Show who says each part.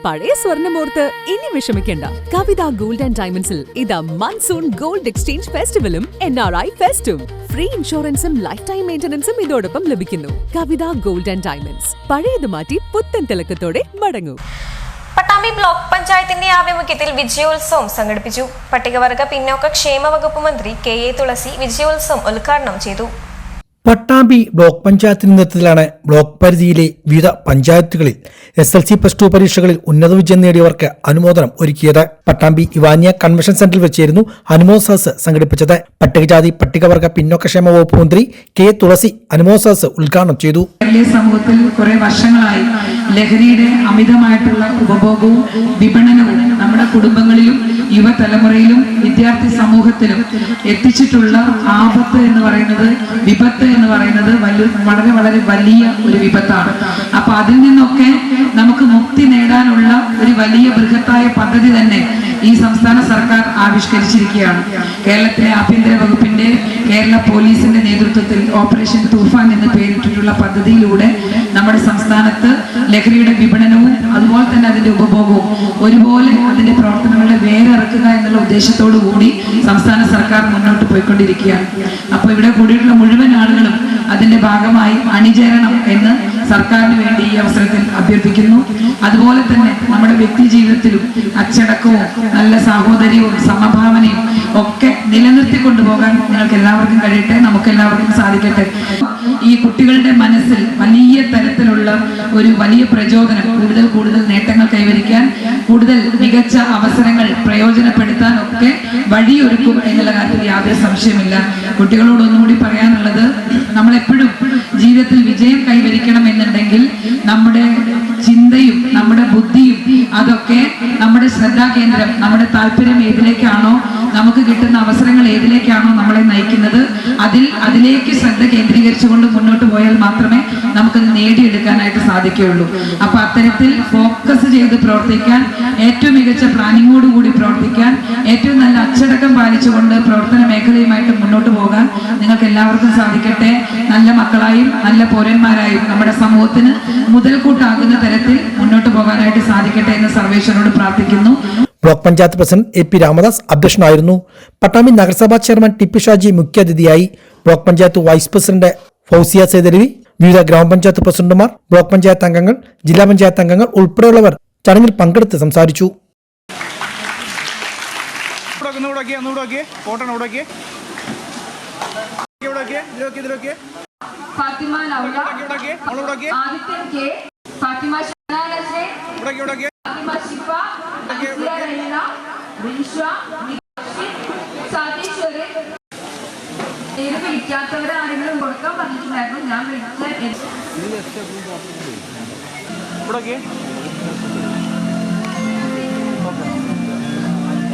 Speaker 1: പഴയ സ്വർണ്ണമോർത്ത് ഇനി വിഷമിക്കേണ്ട. കവിത ഗോൾഡ് ആൻഡ് ഡയമണ്ട്സിൽ ഇതാ മൺസൂൺ ഗോൾഡ് എക്സ്ചേഞ്ച് ഫെസ്റ്റിവലും NRI ഫെസ്റ്റും. ഫ്രീ ഇൻഷുറൻസും ലൈഫ് ടൈം മെയിന്റനൻസും ഇതോടൊപ്പം ലഭിക്കുന്നു. കവിത ഗോൾഡ് ആൻഡ് ഡയമണ്ട്സ്, പഴയത് മാറ്റി പുത്തൻ തിളക്കത്തോടെ മടങ്ങൂ.
Speaker 2: പട്ടാമ്പി ബ്ലോക്ക് പഞ്ചായത്തിന്റെ ആഭിമുഖ്യത്തിൽ വിജയോത്സവം സംഘടിപ്പിച്ചു. പട്ടികവർഗ പിന്നോക്ക ക്ഷേമ വകുപ്പ് മന്ത്രി KA തുളസി വിജയോത്സവം ഉദ്ഘാടനം ചെയ്തു.
Speaker 3: പട്ടാമ്പി ബ്ലോക്ക് പഞ്ചായത്തിന്റെ നേതൃത്വത്തിലാണ് ബ്ലോക്ക് പരിധിയിലെ വിവിധ പഞ്ചായത്തുകളിൽ SLC+2 പരീക്ഷകളിൽ ഉന്നത വിജയം നേടിയവർക്ക് അനുമോദനം ഒരുക്കിയത്. പട്ടാമ്പി ഇവാനിയ കൺവെൻഷൻ സെന്ററിൽ വെച്ചായിരുന്നു അനുമോദ സദസ്സ് സംഘടിപ്പിച്ചത്. പട്ടികജാതി പട്ടികവർഗ പിന്നോക്കക്ഷേമ വകുപ്പ് മന്ത്രി KA തുളസി അനുമോദ സദസ്സ് ഉദ്ഘാടനം ചെയ്തു.
Speaker 4: സമൂഹത്തിൽ കുറെ വർഷങ്ങളായി ലഹരിയുടെ അമിതമായിട്ടുള്ള ഉപഭോഗവും വിപണനവും നമ്മുടെ കുടുംബങ്ങളിലും യുവതലമുറയിലും വിദ്യാർത്ഥി സമൂഹത്തിലും എത്തിച്ചിട്ടുള്ള ആപത്ത് എന്ന് പറയുന്നത്, വിപത്ത് എന്ന് പറയുന്നത് വളരെ വളരെ വലിയ ഒരു വിപത്താണ്. അപ്പൊ അതിൽ നിന്നൊക്കെ നമുക്ക് മുക്തി നേടാനുള്ള ഒരു വലിയ ബൃഹത്തായ പദ്ധതി തന്നെ ഈ സംസ്ഥാന സർക്കാർ ആവിഷ്കരിച്ചിരിക്കുകയാണ്. കേരളത്തിലെ ആഭ്യന്തര വകുപ്പിന്റെ കേരള പോലീസിന്റെ നേതൃത്വത്തിൽ ഓപ്പറേഷൻ തൂഫാൻ എന്ന് പേരിട്ടിട്ടുള്ള പദ്ധതിയിലൂടെ നമ്മുടെ സംസ്ഥാനത്ത് ലഹരിയുടെ വിപണനവും അതുപോലെ തന്നെ അതിന്റെ ഉപഭോഗവും ഒരുപോലെ അതിന്റെ പ്രവർത്തനങ്ങളെ വേറിറക്കുക എന്നുള്ള ഉദ്ദേശത്തോടു കൂടി സംസ്ഥാന സർക്കാർ മുന്നോട്ട് പോയിക്കൊണ്ടിരിക്കുകയാണ്. അപ്പോൾ ഇവിടെ കൂടിയിട്ടുള്ള മുഴുവൻ ആളുകളും അതിന്റെ ഭാഗമായി അണിചേരണം എന്ന് സർക്കാരിന് വേണ്ടി ഈ അവസരത്തിൽ അഭ്യർത്ഥിക്കുന്നു. അതുപോലെ തന്നെ നമ്മുടെ വ്യക്തി ജീവിതത്തിലും അച്ചടക്കവും നല്ല സാഹോദര്യവും സമഭാവനയും ഒക്കെ നിലനിർത്തി കൊണ്ടുപോകാൻ നിങ്ങൾക്ക് എല്ലാവർക്കും കഴിയട്ടെ, നമുക്ക് എല്ലാവർക്കും സാധിക്കട്ടെ. ഈ കുട്ടികളുടെ മനസ്സിൽ വലിയ തരത്തിലുള്ള ഒരു വലിയ പ്രചോദനം, കൂടുതൽ നേട്ടങ്ങൾ കൈവരിക്കാൻ, കൂടുതൽ മികച്ച അവസരങ്ങൾ പ്രയോജനപ്പെടുത്താൻ ഒക്കെ വഴിയൊരുക്കും എന്നുള്ള കാര്യത്തിൽ യാതൊരു സംശയമില്ല. കുട്ടികളോട് ഒന്നുകൂടി പറയാനുള്ളത്, നമ്മളെപ്പോഴും ജീവിതത്തിൽ വിജയം കൈവരിക്കണം എന്നുണ്ടെങ്കിൽ നമ്മുടെ ചിന്തയും നമ്മുടെ ബുദ്ധിയും അതൊക്കെ നമ്മുടെ ശ്രദ്ധാകേന്ദ്രം, നമ്മുടെ താല്പര്യം ഏതിലേക്കാണോ, നമുക്ക് കിട്ടുന്ന അവസരങ്ങൾ ഏതിലേക്കാണോ നമ്മളെ നയിക്കുന്നത്, അതിലേക്ക് ശ്രദ്ധ കേന്ദ്രീകരിച്ചുകൊണ്ട് മുന്നോട്ട് പോയാൽ മാത്രമേ നമുക്കത് നേടിയെടുക്കാനായിട്ട് സാധിക്കുകയുള്ളൂ. അപ്പൊ അത്തരത്തിൽ ഫോക്കസ് ചെയ്ത് പ്രവർത്തിക്കാൻ, ഏറ്റവും മികച്ച പ്ലാനിങ്ങോടുകൂടി പ്രവർത്തിക്കാൻ, ഏറ്റവും നല്ല അച്ചടക്കം പാലിച്ചുകൊണ്ട് പ്രവർത്തന മേഖലയുമായിട്ട് മുന്നോട്ട് പോകാൻ നിങ്ങൾക്ക് എല്ലാവർക്കും സാധിക്കട്ടെ. നല്ല മക്കളായും നല്ല പൗരന്മാരായും നമ്മുടെ സമൂഹത്തിന് മുതൽക്കൂട്ടാകുന്ന തരത്തിൽ മുന്നോട്ട് പോകാനായിട്ട് സാധിക്കട്ടെ എന്ന് സർവേശ്വരനോട് പ്രാർത്ഥിക്കുന്നു.
Speaker 3: Block panchayat president AP Ramadas അധ്യക്ഷനായിരുന്നു. പട്ടാമ്പി നഗരസഭാ ചെയർമാൻ TP ഷാജി മുഖ്യാതിഥിയായി. Block panchayat vice president Fousiya Saidalavi, വിവിധ ഗ്രാമപഞ്ചായത്ത് പ്രസിഡന്റുമാർ, ബ്ലോക്ക് പഞ്ചായത്ത് അംഗങ്ങൾ, ജില്ലാ പഞ്ചായത്ത് അംഗങ്ങൾ ഉൾപ്പെടെയുള്ളവർ ചടങ്ങിൽ പങ്കെടുത്ത് സംസാരിച്ചു.
Speaker 5: വിളിക്കാത്തവരാരെങ്കിലും കൊടുക്കാൻ പറഞ്ഞിട്ടുണ്ടായിരുന്നു. ഞാൻ വിളിച്ച